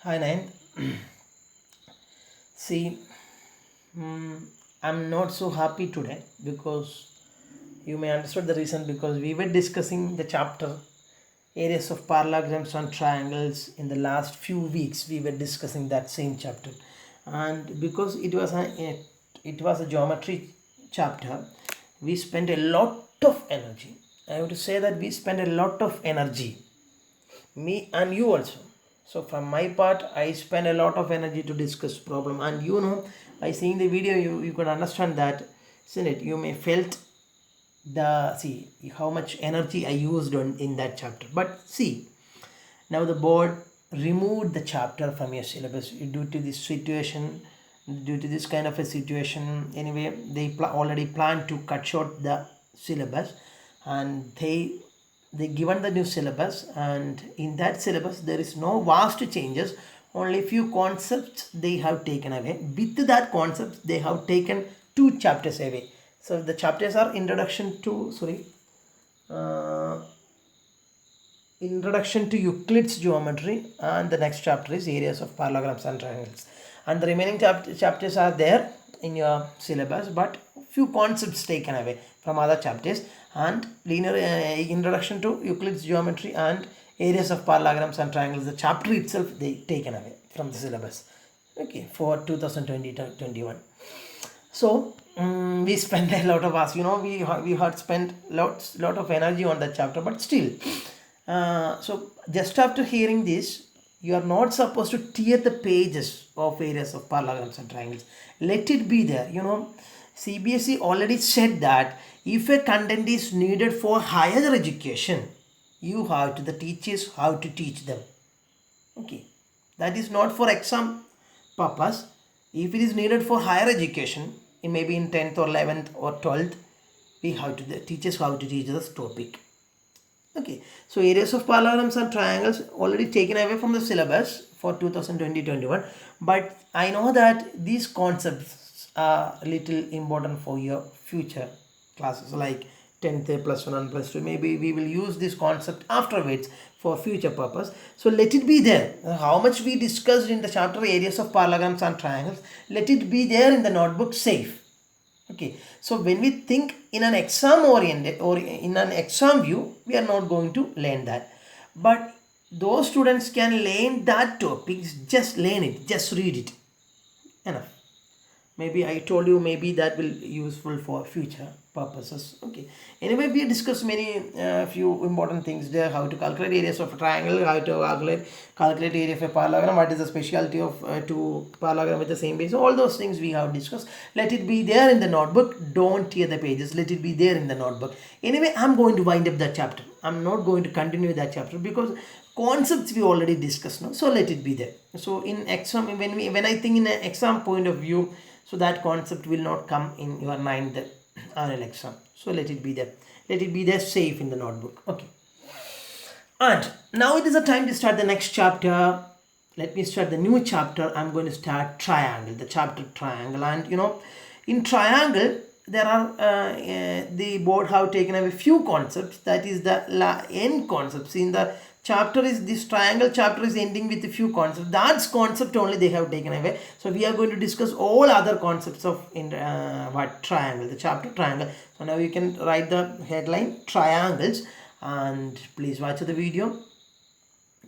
Hi, Nayan. See, mm, I'm not so happy today because you may understand the reason because we were discussing the chapter areas of parallelograms and triangles in the last few weeks. We were discussing that same chapter, and because it was a geometry chapter, we spent a lot of energy. I have to say that we spent a lot of energy, me and you also. So from my part, I spend a lot of energy to discuss problem, and by seeing the video, you could understand that, isn't it? You may felt the see how much energy I used on in that chapter. But see, now the board removed the chapter from your syllabus due to this situation, due to this kind of a situation. Anyway, they already planned to cut short the syllabus, and they given the new syllabus, and in that syllabus there is no vast changes, only few concepts they have taken away. With that concepts they have taken two chapters away. So the chapters are uh, introduction to Euclid's geometry, and the next chapter is areas of parallelograms and triangles, and the remaining chapters are there in your syllabus, but few concepts taken away from other chapters, and linear introduction to Euclid's geometry and areas of parallelograms and triangles, the chapter itself they taken away from the syllabus, okay, for 2020 to 21. So we spent a lot of us, we had spent lot of energy on that chapter, but still, so just after hearing this, you are not supposed to tear the pages of areas of parallelograms and triangles. Let it be there. CBSE already said that if a content is needed for higher education, you have to the teachers how to teach them. Okay, that is not for exam purpose. If it is needed for higher education, in maybe in 10th or 11th or 12th, we have to the teachers how to teach this topic. Okay, so areas of parallelograms and triangles already taken away from the syllabus for 2020-21, but I know that these concepts are little important for your future classes like 10th plus 1 and plus 2. Maybe we will use this concept afterwards for future purpose. So let it be there. How much we discussed in the chapter areas of parallelograms and triangles, let it be there in the notebook safe. Okay, so when we think in an exam oriented or in an exam view, we are not going to learn that, but those students can learn that topics, just learn it, just read it, enough. Maybe I told you, maybe that will useful for future purposes. Okay, anyway, we discussed many few important things there: how to calculate areas of a triangle, how to calculate area of a parallelogram, what is the specialty of two parallelogram with the same base. All those things we have discussed. Let it be there in the notebook. Don't tear the pages. Let it be there in the notebook. Anyway, I'm going to wind up that chapter. I'm not going to continue that chapter because concepts we already discussed now. So let it be there. So in exam, when I think in an exam point of view, so that concept will not come in your mind annual exam. So let it be there. Let it be there safe in the notebook. Okay. And now it is the time to start the next chapter. Let me start the new chapter. I'm going to start triangle, the chapter triangle. And in triangle, there are the board have taken away few concepts. That is the end concepts. In the chapter is this triangle chapter is ending with a few concepts. That's concept only they have taken away. So we are going to discuss all other concepts of in what triangle, the chapter triangle. So now you can write the headline triangles, and please watch the video.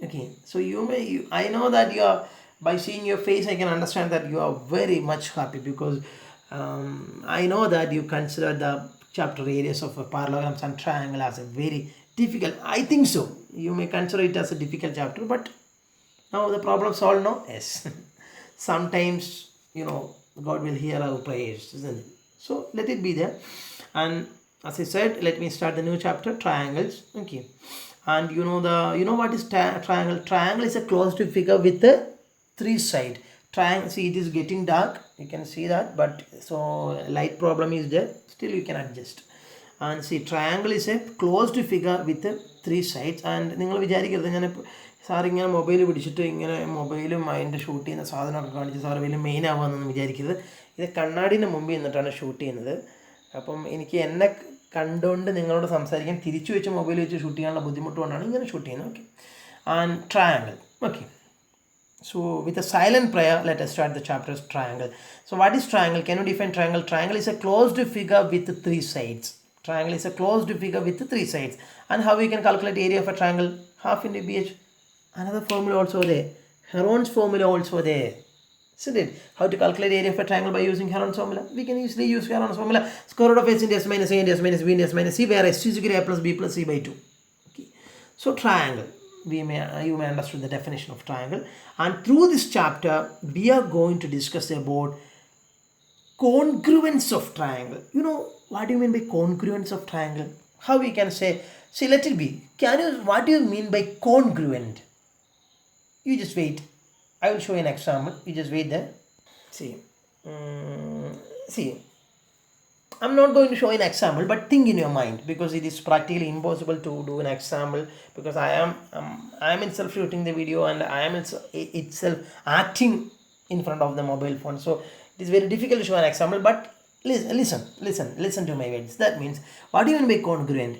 Okay, so I know that you are, by seeing your face I can understand that you are very much happy because I know that you consider the chapter areas of a parallelograms and triangle as a very difficult. I think so, you may consider it as a difficult chapter, but now the problem solved, no? Yes. Sometimes God will hear our prayers, isn't it? So let it be there. And as I said, let me start the new chapter triangles. Okay, and what is triangle? Triangle is a closed figure with a three side triangle. See, it is getting dark, you can see that, but so light problem is there, still you can adjust. And see, triangle is a closed figure with three sides. And നിങ്ങൾ വിചാരിക്കരുത് ഞാൻ sir ഇങ്ങനെ mobile പിടിച്ചിട്ട് ഇങ്ങനെ മൊബൈലും അതിൻ്റെ shoot ചെയ്യുന്ന സാധനമൊക്കെ കാണിച്ച് സാർ വലിയ മെയിൻ ആവാമെന്നൊന്നും വിചാരിക്കരുത്. ഇത് കണ്ണാടിൻ്റെ മുമ്പിൽ നിന്നിട്ടാണ് ഷൂട്ട് ചെയ്യുന്നത്. അപ്പം എനിക്ക് എന്നെ കണ്ടുകൊണ്ട് നിങ്ങളോട് സംസാരിക്കാൻ തിരിച്ചു വെച്ച് മൊബൈൽ വെച്ച് ഷൂട്ട് ചെയ്യാനുള്ള ബുദ്ധിമുട്ട് കൊണ്ടാണ് ഇങ്ങനെ ഷൂട്ട് ചെയ്യുന്നത്. Okay, and triangle. Okay, So with a silent prayer, let us start the chapter of triangle. So what is triangle? Can you define triangle? Triangle is a closed figure with three sides. Triangle is a closed figure with three sides. And how we can calculate area of a triangle? Half into BH. Another formula also there. Heron's formula also there. Isn't it? How to calculate area of a triangle by using Heron's formula? We can easily use Heron's formula. Square root of s into s minus a into s minus b into s minus c, where s is equal to a plus b plus c by 2. Okay. So triangle. You may understand the definition of triangle, and through this chapter we are going to discuss about congruence of triangle. You know what do you mean by congruence of triangle? How we can say, see, let it be. What do you mean by congruent? You just wait. I will show you an example. You just wait there. See, I'm not going to show an example, but think in your mind, because it is practically impossible to do an example, because I am itself shooting the video and I am itself acting in front of the mobile phone. So it is very difficult to show an example, but listen to my words. That means, what do you mean by congruent?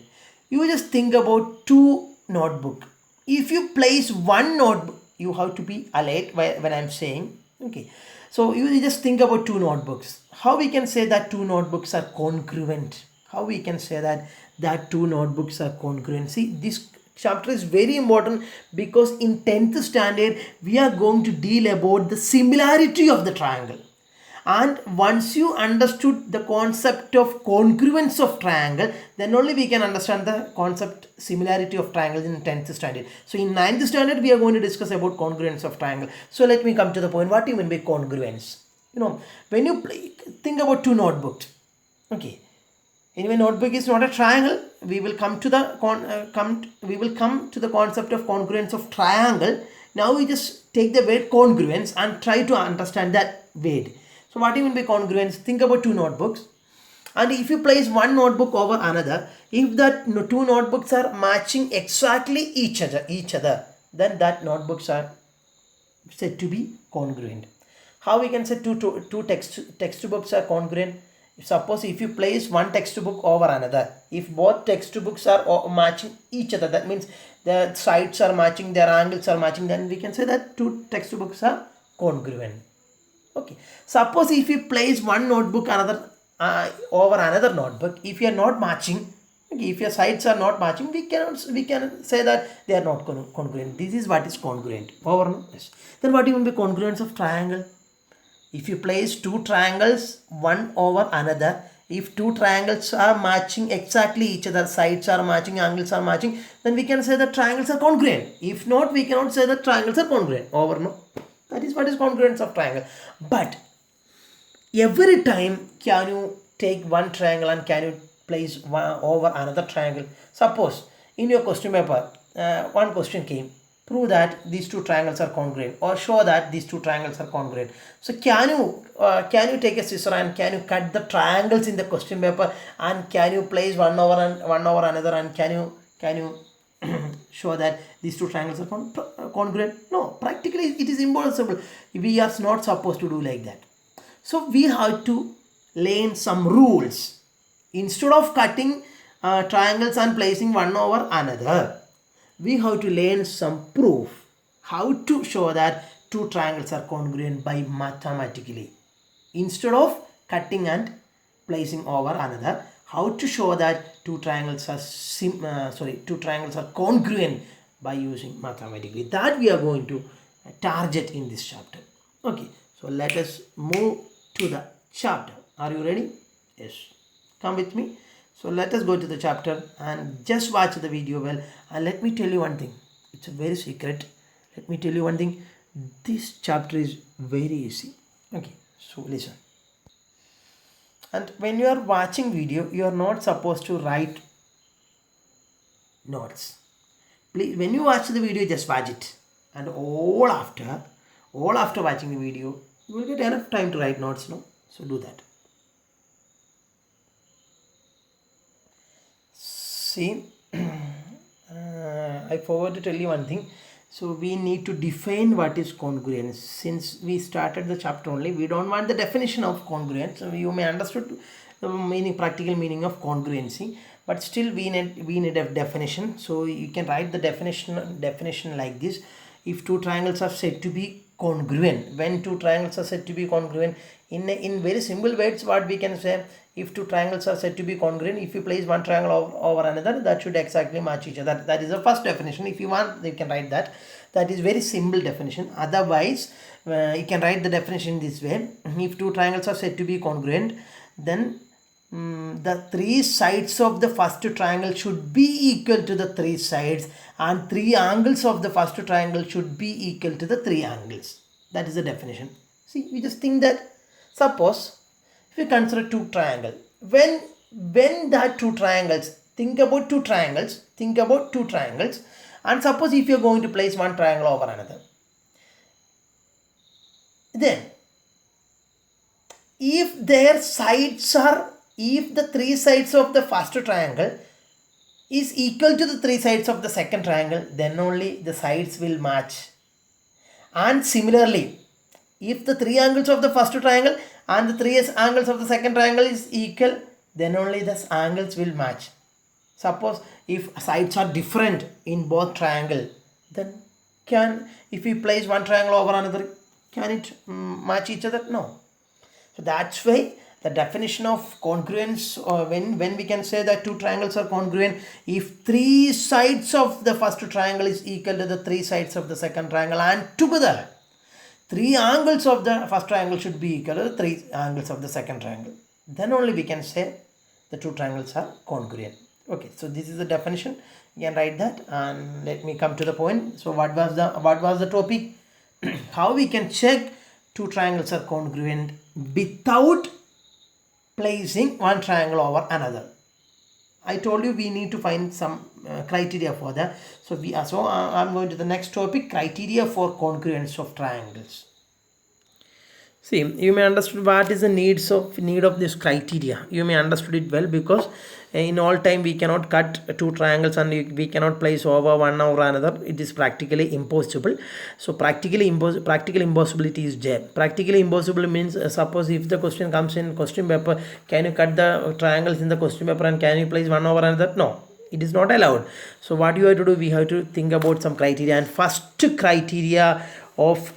You just think about two notebook. If you place one notebook, you have to be alert when I'm saying, okay. So you just think about two notebooks. How we can say that two notebooks are congruent? How we can say that two notebooks are congruent? See, this chapter is very important, because in 10th standard we are going to deal about the similarity of the triangle. And once you understood the concept of congruence of triangle, then only we can understand the concept similarity of triangles in 10th standard. So in 9th standard we are going to discuss about congruence of triangle. So let me come to the point. What do you mean by congruence? You know, when you think about two notebooks, okay. Anyway, notebook is not a triangle. We will come to the concept of congruence of triangle. Now we just take the word congruence and try to understand that word. So what do you mean by congruence? Think about two notebooks, and if you place one notebook over another, if that two notebooks are matching exactly each other, then that notebooks are said to be congruent. How we can say two textbooks are congruent? Suppose if you place one textbook over another, if both textbooks are matching each other, that means the sides are matching, their angles are matching, then we can say that two textbooks are congruent. Okay. Suppose if you place one notebook over another notebook, if you are not matching, okay, if your sides are not matching, we can say that they are not congruent. This is what is congruent. Over no? Yes. Then what do you mean by congruence of triangle? If you place two triangles one over another, if two triangles are matching exactly each other, sides are matching, angles are matching, then we can say that triangles are congruent. If not, we cannot say that triangles are congruent. Over no? That is what is congruence of triangle. But every time, can you take one triangle and can you place one over another triangle? Suppose in your question paper, one question came, prove that these two triangles are congruent, or show that these two triangles are congruent. So can you take a scissor and can you cut the triangles in the question paper, and can you place one over another, and can you show that these two triangles are congruent? No, practically it is impossible. We are not supposed to do like that. So we have to learn some rules. Instead of cutting triangles and placing one over another, we have to learn some proof. How to show that two triangles are congruent by mathematically. Instead of cutting and placing over another, how to show that two triangles are congruent by using mathematically. That we are going to target in this chapter. Okay, so let us move to the chapter. Are you ready? Yes. Come with me. So let us go to the chapter and just watch the video well. And let me tell you one thing. It's a very secret. Let me tell you one thing. This chapter is very easy. Okay, so listen. And when you are watching video, you are not supposed to write notes. Please, when you watch the video, just watch it. And all after watching the video, you will get enough time to write notes, no? So do that. See, I forgot to tell you one thing. So we need to define what is congruence. Since we started the chapter only, we don't want the definition of congruence. So you may understood the practical meaning of congruency, but still we need a definition. So you can write the definition like this. If two triangles are said to be congruent. When two triangles are said to be congruent, in very simple words, what we can say, if two triangles are said to be congruent, if you place one triangle over another, that should exactly match each other. That is the first definition. If you want, you can write that. That is very simple definition. Otherwise, you can write the definition this way. If two triangles are said to be congruent, then the three sides of the first triangle should be equal to the three sides, and three angles of the first triangle should be equal to the three angles. That is the definition. See, we just think that, suppose if you consider two triangles, when that two triangles, think about two triangles, and suppose if you are going to place one triangle over another, then if their sides are, if the three sides of the first triangle is equal to the three sides of the second triangle, then only the sides will match. And similarly, if the three angles of the first triangle and the three angles of the second triangle is equal, then only the angles will match. Suppose if sides are different in both triangle, then if we place one triangle over another, can it match each other? No. So that's why the definition of congruence, or when we can say that two triangles are congruent, if three sides of the first triangle is equal to the three sides of the second triangle, and together three angles of the first triangle should be equal to the three angles of the second triangle, then only we can say the two triangles are congruent. Okay, so this is the definition. You can write that, and let me come to the point. So what was the topic? How we can check two triangles are congruent without placing one triangle over another. I told you we need to find some criteria for that. So I'm going to the next topic, criteria for congruence of triangles. See, you may understood what is the need of this criteria. You may understood it well, because in all time we cannot cut two triangles and we cannot place over one over another. It is practically impossible. So practical impossibility is there. Practically impossible means, suppose if the question comes in question paper, can you cut the triangles in the question paper and can you place one over another? No, it is not allowed. So what you have to do, we have to think about some criteria. And first criteria of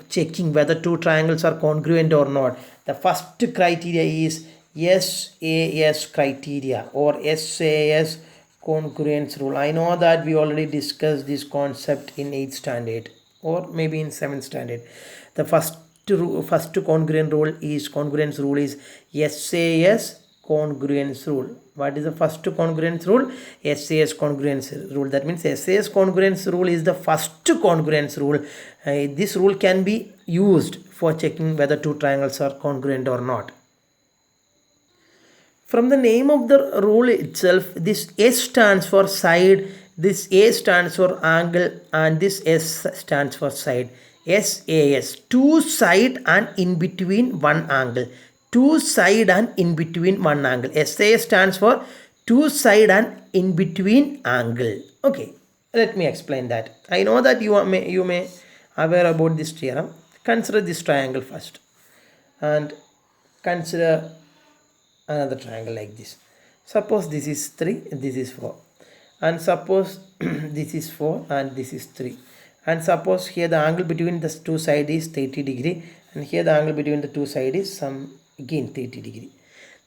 checking whether two triangles are congruent or not, the first criteria is SAS criteria or SAS congruence rule. I know that we already discussed this concept in 8th standard or maybe in 7th standard. The first congruence rule is SAS congruence rule. What is the first congruence rule? SAS congruence rule. That means SAS congruence rule is the first congruence rule. This rule can be used for checking whether two triangles are congruent or not. From the name of the rule itself, this S stands for side, this A stands for angle, and this S stands for side. SAS, two side and in between one angle. Two side and in between one angle. SAS stands for two side and in between angle. Okay, let me explain that. I know that you may aware about this theorem. Consider this triangle first and consider another triangle like this. Suppose this is 3, this is 4, and suppose this is 4 and this is 3, and suppose here the angle between the two sides is 30 degree, and here the angle between the two sides is again 30 degree.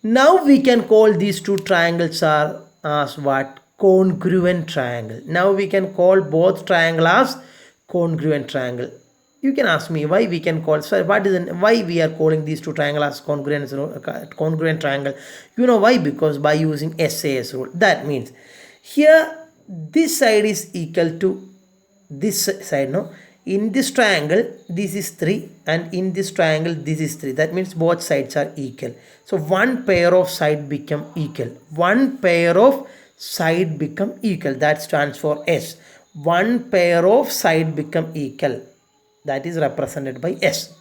Now we can call these two triangles are as what? Congruent triangle. Now we can call both triangle as congruent triangle. You can ask me why we can call, why we are calling these two triangles as congruent triangle. You know why? Because by using SAS rule. That means here this side is equal to this side. No, in this triangle this is 3 and in this triangle this is 3. That means both sides are equal. So one pair of side become equal. One pair of side become equal. That stands for S. One pair of side become equal. That is represented by S.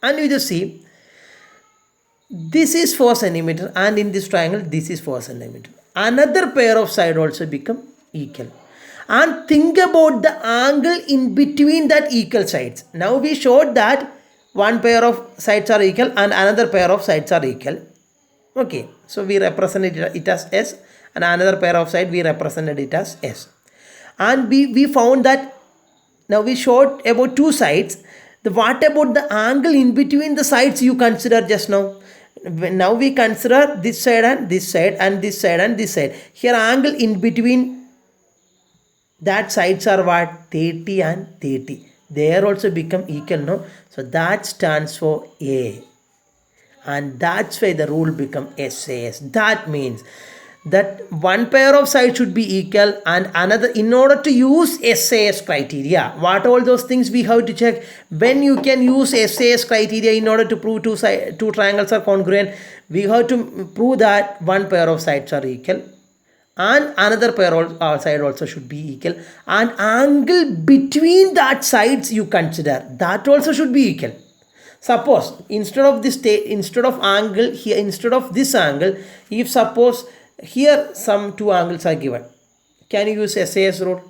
And you just see this is 4 centimeter and in this triangle this is 4 centimeter. Another pair of side also become equal. And think about the angle in between that equal sides. Now we showed that one pair of sides are equal and another pair of sides are equal. Okay, so we represented it as S, and another pair of side we represented it as S. And we found that now we showed about two sides. What about the angle in between the sides you consider just now? Now we consider this side and this side and this side and this side. Here angle in between that sides are what? 30 and 30. They also become equal, no? So that stands for A. And that's why the rule become SAS. That means that one pair of sides should be equal and another, in order to use SAS criteria, what all those things we have to check. When you can use SAS criteria in order to prove two triangles are congruent, we have to prove that one pair of sides are equal and another pair of side also should be equal, and angle between that sides you consider, that also should be equal. Suppose instead of angle here, instead of this angle, if suppose here some two angles are given, can you use SAS rule?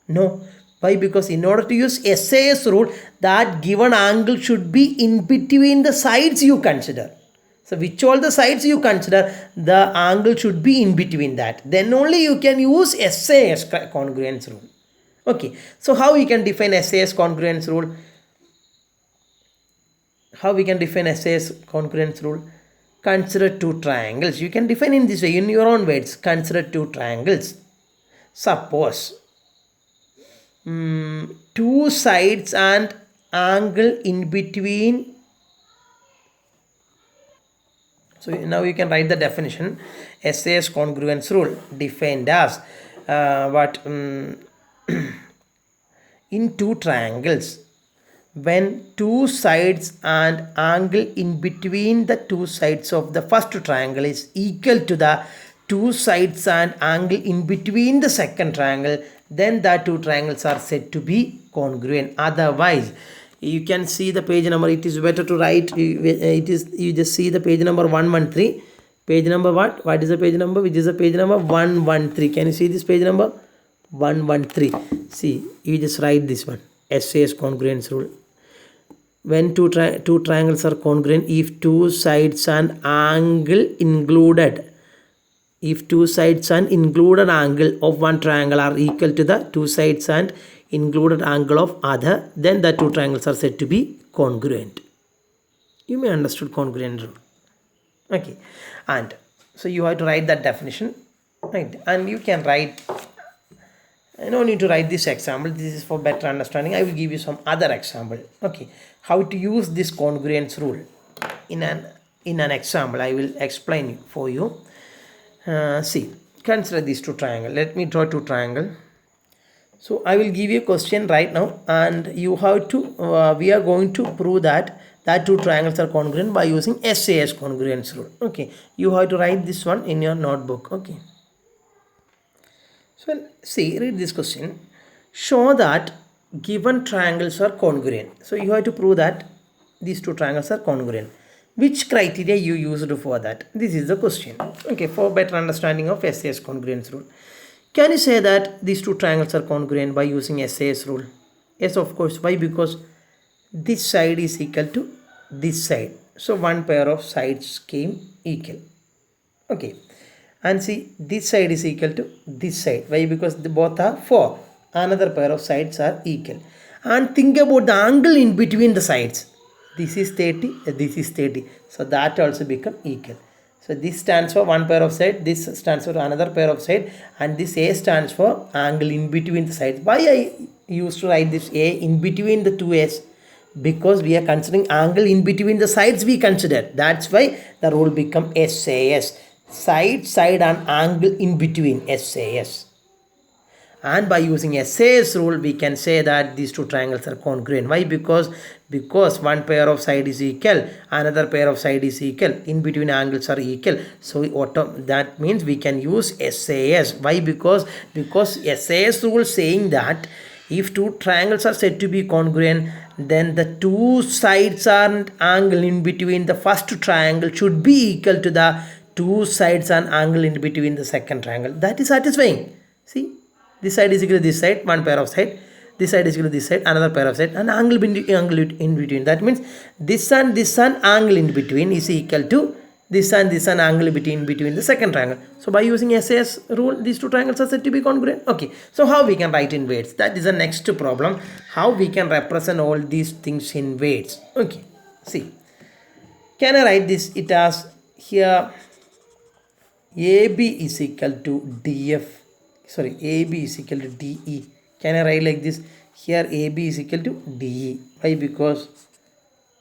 No. Why? Because in order to use SAS rule, that given angle should be in between the sides you consider. So which all the sides you consider, the angle should be in between that. Then only you can use SAS congruence rule. Okay. So how we can define SAS congruence rule? How we can define SAS congruence rule? Consider two triangles. You can define in this way, in your own words. Consider two triangles. Suppose two sides and angle in between. So now you can write the definition. SAS congruence rule defined as in two triangles, when two sides and angle in between the two sides of the first triangle is equal to the two sides and angle in between the second triangle, then the two triangles are said to be congruent. Otherwise, you can see the page number. It is better to write. You just see the page number 113. Page number what? What is the page number? Which is the page number 113. Can you see this page number? 113. See, you just write this one. SAS congruence rule. When two triangles are congruent, if two sides and angle included, if two sides and included angle of one triangle are equal to the two sides and included angle of other, then the two triangles are said to be congruent. You may understood congruent rule. Okay, and so you have to write that definition, right? And you can write. I don't need to write this example. This is for better understanding. I will give you some other example. Okay, how to use this congruence rule in an example. I will explain for you. See, consider these two triangles. Let me draw two triangles. So I will give you a question right now, and you have to. We are going to prove that two triangles are congruent by using SAS congruence rule. Okay, you have to write this one in your notebook. Okay. So see, read this question. Show that given triangles are congruent. So you have to prove that these two triangles are congruent. Which criteria you used for that? This is the question. Okay, for better understanding of SAS congruence rule. Can you say that these two triangles are congruent by using SAS rule? Yes, of course. Why? Because this side is equal to this side. So one pair of sides came equal. Okay. And see, this side is equal to this side. Why? Because both are 4. Another pair of sides are equal. And think about the angle in between the sides. This is 30, this is 30. So that also become equal. So this stands for one pair of side, this stands for another pair of side, and this A stands for angle in between the sides. Why I used to write this A in between the two A's? Because we are considering angle in between the sides we consider. That's why the rule become SAS. Side and angle in between, SAS. And by using SAS rule, we can say that these two triangles are congruent. Why? Because one pair of side is equal, another pair of side is equal, in between angles are equal. So that means we can use SAS. Why? Because SAS rule saying that if two triangles are said to be congruent, then the two sides and angle in between the first triangle should be equal to the two sides and angle in between the second triangle. That is satisfying. See, this side is equal to this side, one pair of side. This side is equal to this side, another pair of side, and angle in between. That means this and angle in between is equal to this and this an angle between the second triangle. So by using SAS rule, these two triangles are said to be congruent. Okay, so how we can write in weights? That is the next problem. How we can represent all these things in weights? Okay, see, can I write this? It as here AB is equal to DF. Sorry, AB is equal to DE. Can I write like this? Here AB is equal to DE. Why? Because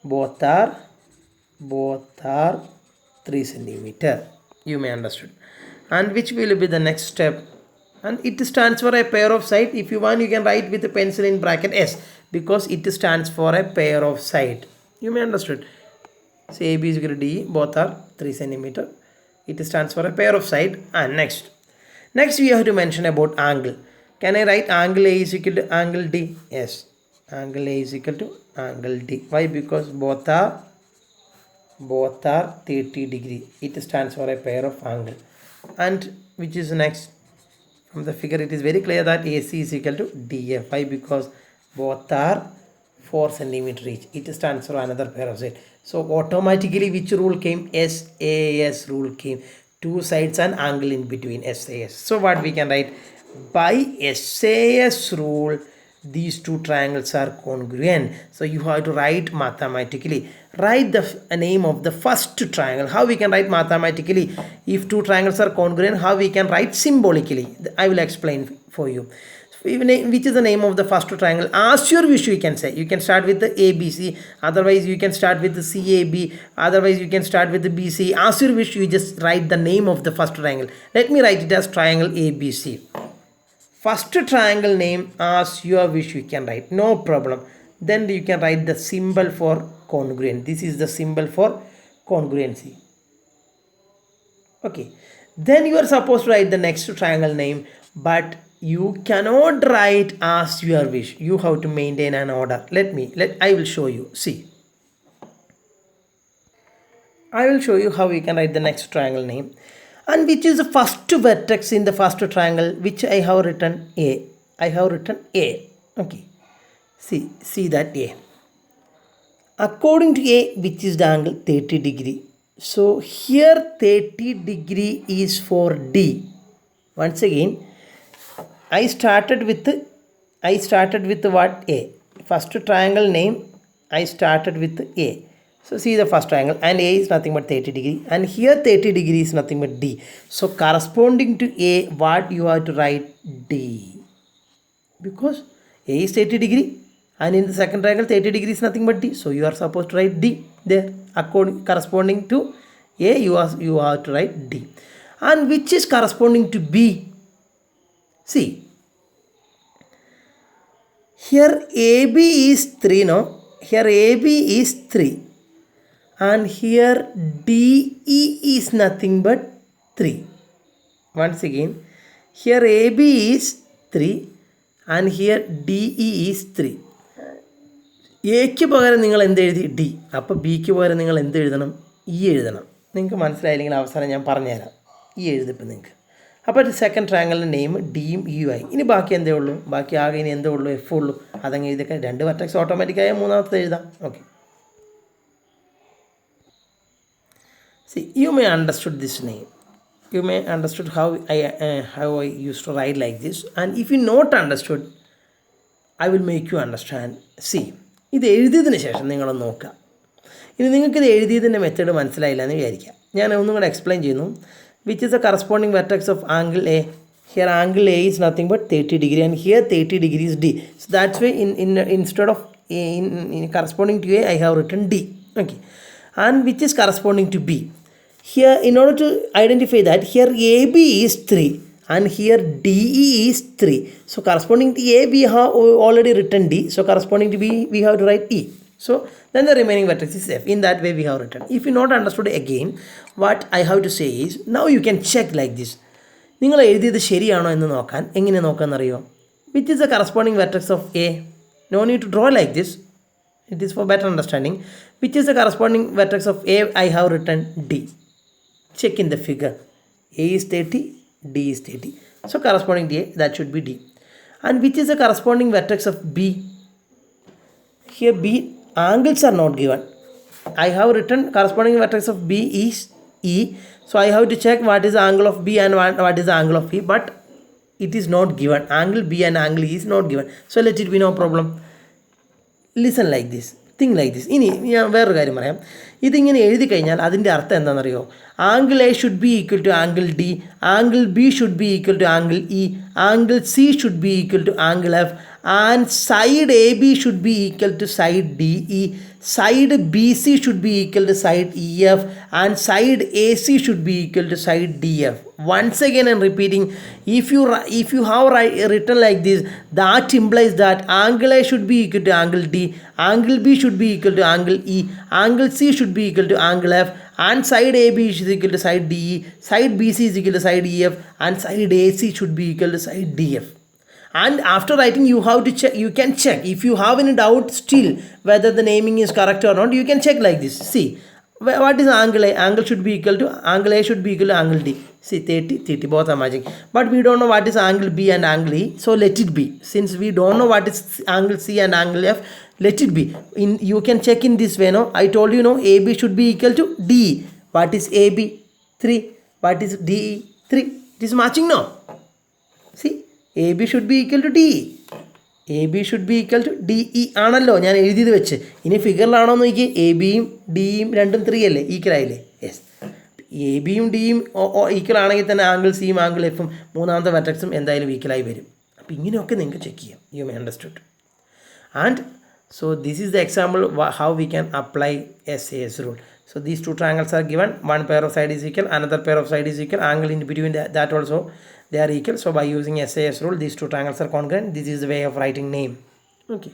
both are 3 centimeter. You may understood. And which will be the next step? And it stands for a pair of side. If you want, you can write with a pencil in bracket S, because it stands for a pair of side. You may understood. So AB is equal to DE. Both are 3 centimeter. It stands for a pair of side. And next we have to mention about angle. Can I write angle A is equal to angle D? Yes. Angle A is equal to angle D. Why? Because both are 30 degree. It stands for a pair of angle. And which is next? From the figure it is very clear that AC is equal to DF. Why? Because both are 4 centimeter each. It stands for another pair of side. So automatically which rule came? SAS rule came. Two sides and angle in between, SAS. So what we can write? By SAS rule, these two triangles are congruent. So you have to write mathematically. Write the name of the first triangle. How we can write mathematically? If two triangles are congruent, how we can write symbolically? I will explain for you. Which is the name of the first triangle? As your wish, you can say. You can start with the ABC. Otherwise, you can start with the CAB. Otherwise, you can start with the BC. As your wish, you just write the name of the first triangle. Let me write it as triangle ABC. First triangle name as your wish you can write. No problem. Then you can write the symbol for congruent. This is the symbol for congruency. Okay. Then you are supposed to write the next triangle name, but you cannot write as your wish. You have to maintain an order. I will show you. See, I will show you how we can write the next triangle name, and which is the first vertex in the first triangle, which I have written A. I have written A. Okay. See that A. According to A, which is the angle 30 degree. So here 30 degree is for D. Once again, I started with what? A. First triangle name, I started with A. So see the first triangle, and A is nothing but 30 degree, and here 30 degree is nothing but D. So corresponding to A, what you have to write? D. Because A is 30 degree, and in the second triangle 30 degree is nothing but D. So you are supposed to write D there. Corresponding to A, you have to write D. And which is corresponding to B? See, here AB is 3, no? Here AB is 3. And here DE is nothing but 3. Once again, here AB is 3 and here DE is 3. എക്ക് പകരം നിങ്ങൾ എന്ത് എഴുതി? D. അപ്പോൾ ബിക്ക് പകരം നിങ്ങൾ എന്ത് എഴുതണം? ഇ എഴുതണം. നിങ്ങൾക്ക് മനസ്സിലായില്ലെങ്കിൽ അവസാനം ഞാൻ പറഞ്ഞുതരാം. ഇ എഴുതിപ്പോൾ നിങ്ങൾക്ക്. അപ്പോൾ സെക്കൻഡ് ട്രയാങ്കിളിൻ്റെ നെയിം ഡിയും ഇയും ആയി. ഇനി ബാക്കി എന്തേ ഉള്ളൂ? ബാക്കി ആകെ ഇനി എന്തേ ഉള്ളൂ? എഫ് ഉള്ളൂ. അതങ്ങ് എഴുതിയൊക്കെ രണ്ട് വെർട്ടെക്സ് ഓട്ടോമാറ്റിക്കായ മൂന്നാമത്തെ എഴുതാം. Okay. See, you may understood this name. You may understood how I used to write like this. And if you not understood, I will make you understand. See, ഇത് എഴുതിയതിന് ശേഷം നിങ്ങളൊന്ന് നോക്കുക. ഇനി നിങ്ങൾക്കിത് എഴുതിയതിൻ്റെ മെത്തേഡ് മനസ്സിലായില്ല എന്ന് വിചാരിക്കുക. ഞാൻ ഒന്നും കൂടെ എക്സ്പ്ലെയിൻ ചെയ്യുന്നു. Which is the corresponding vertex of angle A. Here angle A is nothing but 30 degree and here 30 degrees D. So that's why instead of in corresponding to A, I have written D. Okay. And which is corresponding to B. Here, in order to identify that, here AB is 3 and here DE is 3. So corresponding to A, we have already written D. So corresponding to B, we have to write E. So then the remaining vertex is F. In that way, we have written. If you not understood again, what I have to say is, now you can check like this. നിങ്ങൾ എഴുതിയത് ശരിയാണോ എന്ന് നോക്കാൻ എങ്ങനെ നോക്കാമെന്നറിയോ? Which is the corresponding vertex of A? No need to draw like this. It is for better understanding. Which is the corresponding vertex of A? I have written D. Check in the figure. A is 30, D is 30. So corresponding to A, that should be D. And which is the corresponding vertex of B? Here B, angles are not given. I have written corresponding vertex of B is E. So I have to check what is the angle of B and what is the angle of E, but it is not given. Angle B and angle E is not given. So let it be no problem. Listen like this. Think like this. ഇനി ഞാൻ വേറൊരു കാര്യം പറയാം. ഇതിങ്ങനെ എഴുതി കഴിഞ്ഞാൽ അതിൻ്റെ അർത്ഥം എന്താണെന്നറിയോ? Angle A should be equal to angle D, angle B should be equal to angle E, angle C should be equal to angle F, and side AB should be equal to side DE, side BC should be equal to side EF, and side AC should be equal to side DF. Once again I'm repeating, if you have written like this, that implies that angle A should be equal to angle D, angle B should be equal to angle E, angle C should be equal to angle F, and side AB is equal to side DE, side BC is equal to side EF, and side AC should be equal to side DF. And after writing, you have to check. You can check if you have any doubt still whether the naming is correct or not. You can check like this. See, what is angle A? Angle should be equal to angle A should be equal to angle D. See, 30 both are matching. But we don't know what is angle B and angle E, so let it be. Since we don't know what is angle C and angle F, let it be. You can check in this way. No, I told you, no, AB should be equal to D. What is AB? 3. What is DE? 3. It is matching now. See. AB should be equal to DE. AB should be equal to DE ആണല്ലോ ഞാൻ എഴുതിയത് വെച്ച്. ഇനി ഫിഗറിലാണോ എന്ന് നോക്കി. A ബിയും ഡിയും രണ്ടും 3 അല്ലേ, ഈക്വൽ ആയില്ലേ? യെസ്. എ ബിയും ഡിയും ഈക്വൽ ആണെങ്കിൽ തന്നെ ആംഗിൾ സിയും ആംഗിൾ എഫും മൂന്നാമത്തെ വെർട്ടെക്സും എന്തായാലും ഈക്വലായി വരും. അപ്പോൾ ഇങ്ങനെയൊക്കെ നിങ്ങൾക്ക് ചെക്ക് ചെയ്യാം. You may understood. And so this is the example how we can apply SAS rule. So these two triangles are given. One pair of side is equal, another pair of side is equal, angle in between that also they are equal. So by using SAS rule, these two triangles are congruent. This is the way of writing name. Okay.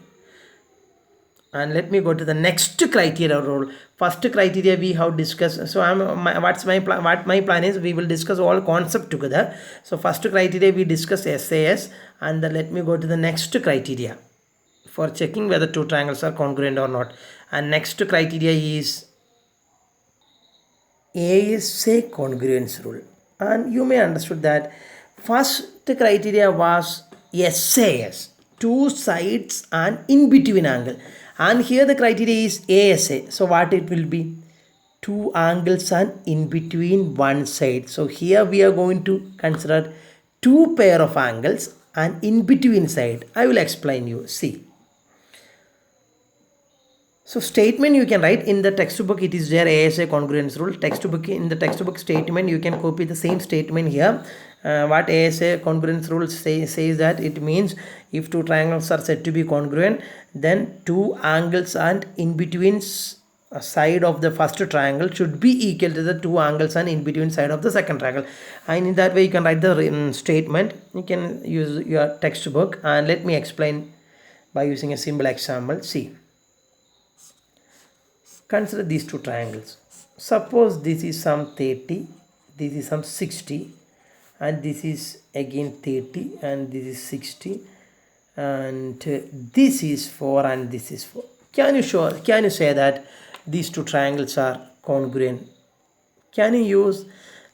And let me go to the next criteria rule. First criteria we have discussed. So what my plan is, we will discuss all concept together. So first criteria we discuss SAS, and then let me go to the next criteria for checking whether two triangles are congruent or not. And next criteria is ASA congruence rule. And you may understood that first criteria was SAS, two sides and in between angle, and here the criteria is ASA. So what it will be? Two angles and in between one side. So here we are going to consider two pair of angles and in between side. I will explain you. See. So statement you can write in the textbook, it is there, ASA congruence rule. In the textbook statement you can copy the same statement here. What ASA congruence rule says that it means if two triangles are said to be congruent, then two angles and in between side of the first triangle should be equal to the two angles and in between side of the second triangle. And in that way you can write the statement. You can use your textbook, and let me explain by using a simple example. See. Consider these two triangles. Suppose this is some 30, this is some 60, and this is again 30, and this is 60, and this is 4, and this is 4. Can you say that these two triangles are congruent? Can you use,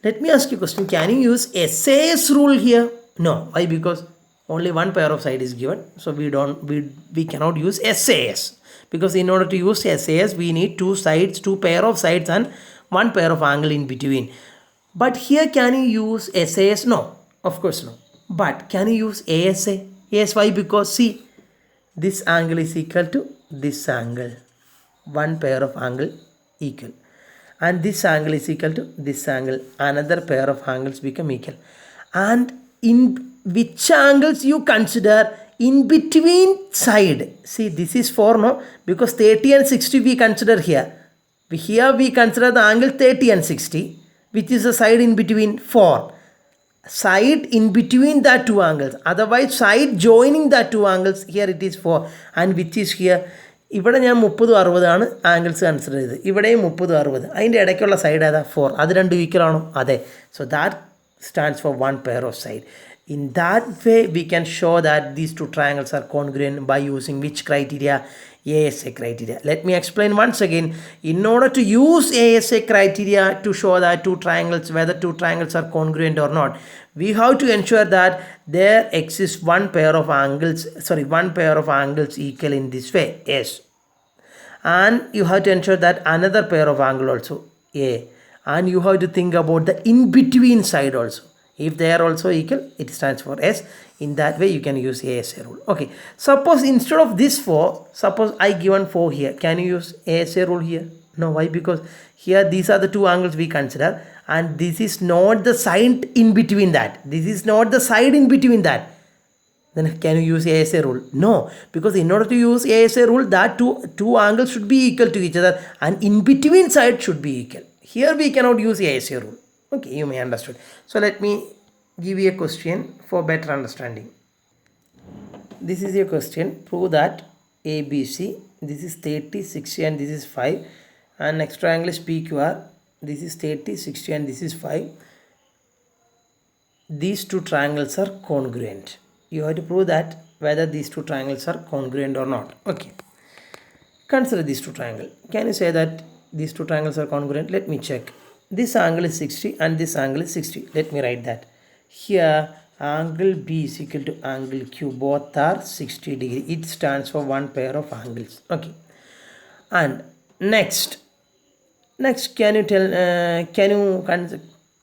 let me ask you a question, can you use SAS rule here? No. Why? Because only one pair of side is given, so we cannot use SAS. Because in order to use SAS, we need two pair of sides and one pair of angle in between. But here can you use SAS? No, of course no. But can you use ASA? Yes, why? Because see, this angle is equal to this angle. One pair of angle equal. And this angle is equal to this angle. Another pair of angles become equal. And in which angles you consider in between side? See, this is 4, no? Because 30 and 60 we consider here. Here we consider the angle 30 and 60, which is the side in between 4. Side in between that two angles. Otherwise, side joining that two angles, here it is 4. And which is here? ഇവിടെ ഞാൻ 30-60 ആണ് angles consider ചെയ്തത്. ഇവിടെയും 30-60. അതിൻ്റെ ഇടയ്ക്കുള്ള side ഏതാ? 4. അത് രണ്ടും ഈക്വൽ ആണോ? അതെ. So that stands for one pair of side. In that way, we can show that these two triangles are congruent by using which criteria? ASA criteria. Let me explain once again. In order to use ASA criteria to show that whether two triangles are congruent or not, we have to ensure that there exists one pair of angles equal in this way. Yes. And you have to ensure that another pair of angle also, A. and you have to think about the in between side also. If they are also equal, it stands for S. In that way you can use ASA rule. Okay, suppose instead of this 4, suppose I given 4 here, can you use ASA rule here? No. Why? Because here these are the two angles we consider, and this is not the side in between that. This is not the side in between that. Then can you use ASA rule? No, because in order to use ASA rule, that two angles should be equal to each other, and in between side should be equal. Here we cannot use ASA rule. Okay, you may understood. So let me give you a question for better understanding. This is a question. Prove that ABC, this is 30, 60 and this is 5, and next triangle is PQR. This is 30, 60 and this is 5. These two triangles are congruent. You have to prove that whether these two triangles are congruent or not. Okay. Consider these two triangles. Can you say that these two triangles are congruent? Let me check. This angle is 60 and this angle is 60. Let me write that. Here angle B is equal to angle Q. Both are 60 degree. It stands for one pair of angles. Okay. And next can you tell,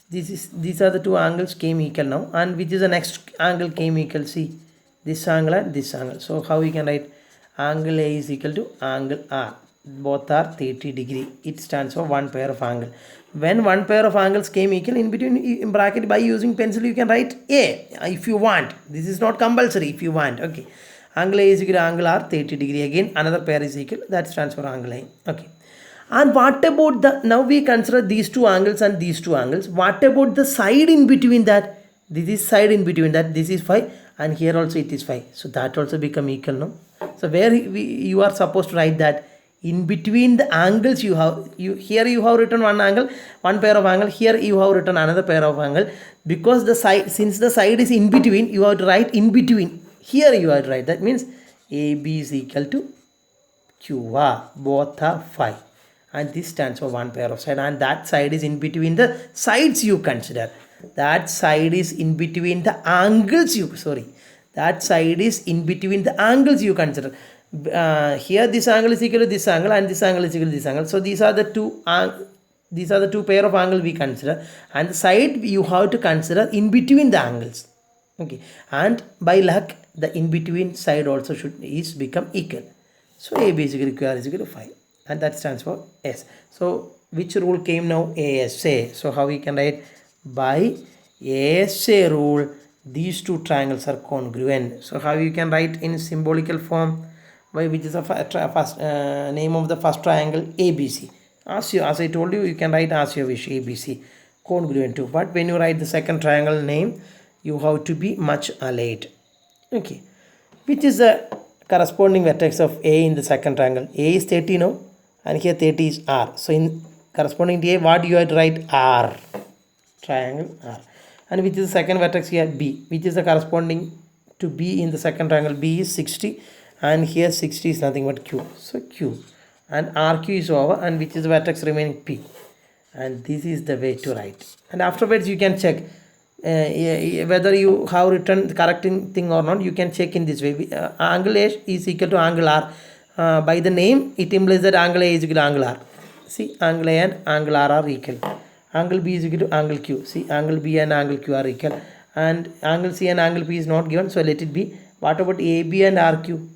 these are the two angles came equal now, and which is the next angle came equal? See, this angle and this angle. So how we can write angle A is equal to angle R. Both are 30 degree. It stands for one pair of angle. When one pair of angles came equal, in between in bracket by using pencil you can write A if you want. This is not compulsory if you want. Okay, angle A is equal to angle R, 30 degree. Again another pair is equal, that stands for angle A. Okay. And what about the, now we consider these two angles and these two angles. What about the side in between that? This is side in between that. This is 5 and here also it is 5. So that also become equal, no? So where you are supposed to write that in between the angles you have, here you have written one angle, one pair of angle. Here you have written another pair of angle. Because the side, since the side is in between, you have to write in between. Here you have to write. That means AB is equal to QR. Both are 5. And this stands for one pair of side, and that side is in between the sides you consider. That side is in between the angles that side is in between the angles you consider. Here this angle is equal to this angle and this angle is equal to this angle. So these are the two pair of angle we consider, and the side you have to consider in between the angles. Okay, and by luck the in between side also is become equal. So AB is equal to QR is equal to 5. And that stands for S. So which rule came now? ASA. So how we can write? By ASA rule, these two triangles are congruent. So how you can write in symbolical form? By which is the first name of the first triangle? ABC. As I told you, you can write as you wish, ABC. Congruent too. But when you write the second triangle name, you have to be much allied. Okay. Which is the corresponding vertex of A in the second triangle? A is 30 now. And here 30 is R. So in corresponding to A, what you have to write? R. Triangle R. And which is the second vertex here? B. Which is the corresponding to B in the second triangle? B is 60. And here 60 is nothing but Q. So Q. And RQ is over. And which is the vertex remaining? P. And this is the way to write. And afterwards you can check whether you have written the correct thing or not. You can check in this way. Angle A is equal to angle R. By the name, it implies that angle A is equal to angle R. See, angle A and angle R are equal. Angle B is equal to angle Q. See, angle B and angle Q are equal. And angle C and angle P is not given, so let it be. What about AB and RQ?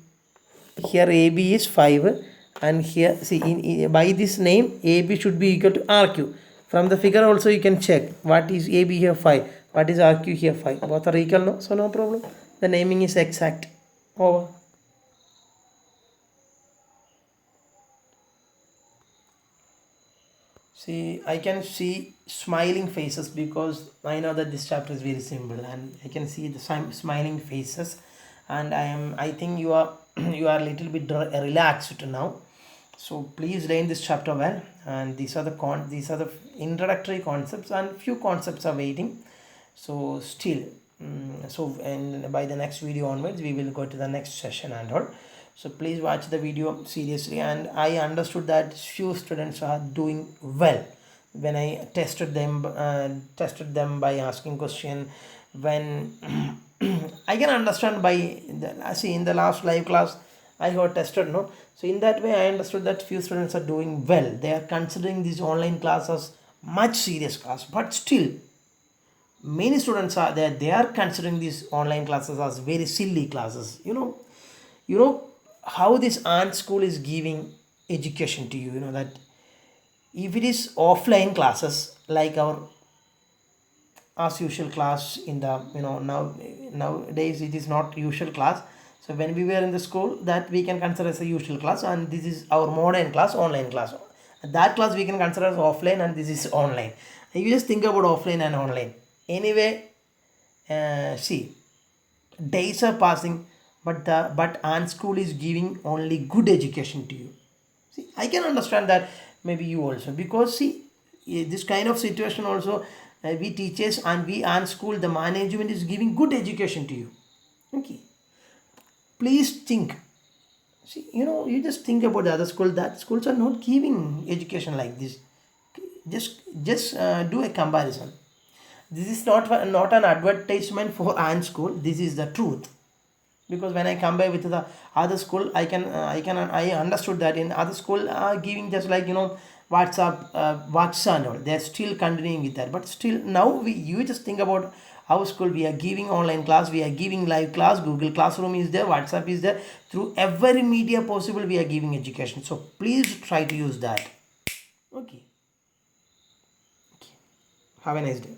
Here AB is 5. And here, see, by this name, AB should be equal to RQ. From the figure also you can check. What is AB here? 5. What is RQ here? 5. Both are equal, no? So no problem. The naming is exact. Over. See, I can see smiling faces because I know that this chapter is very simple, and I can see the smiling faces, and I think you are you are a little bit relaxed now. So please learn this chapter well, and these are the introductory concepts, and few concepts are waiting. So still, and by the next video onwards, we will go to the next session and all. So please watch the video seriously, and I understood that few students are doing well when I tested them by asking question. When I can understand by in the last live class I got tested, no? So in that way I understood that few students are doing well. They are considering these online classes much serious class, but still many students are there, they are considering these online classes as very silly classes. You know how this ant school is giving education to you. You know that if it is offline classes like our as usual class in the, nowadays it is not usual class. So when we were in the school, that we can consider as a usual class, and this is our modern class, online class. That class we can consider as offline, and this is online. You just think about offline and online. Anyway, see, days are passing, but ant school is giving only good education to you. See, I can understand that maybe you also, because see, this kind of situation also, we teachers and we ant school, the management is giving good education to you. Okay, please think. See, you just think about the other school. That schools are not giving education like this. Just do a comparison. This is not an advertisement for ant school. This is the truth, because when I compare with the other school, I understood that in other school are giving just like, WhatsApp and all. They're still continuing with that, but still now you just think about our school. We are giving online class, we are giving live class, Google Classroom is there, WhatsApp is there, through every media possible we are giving education. So please try to use that. Okay, have a nice day.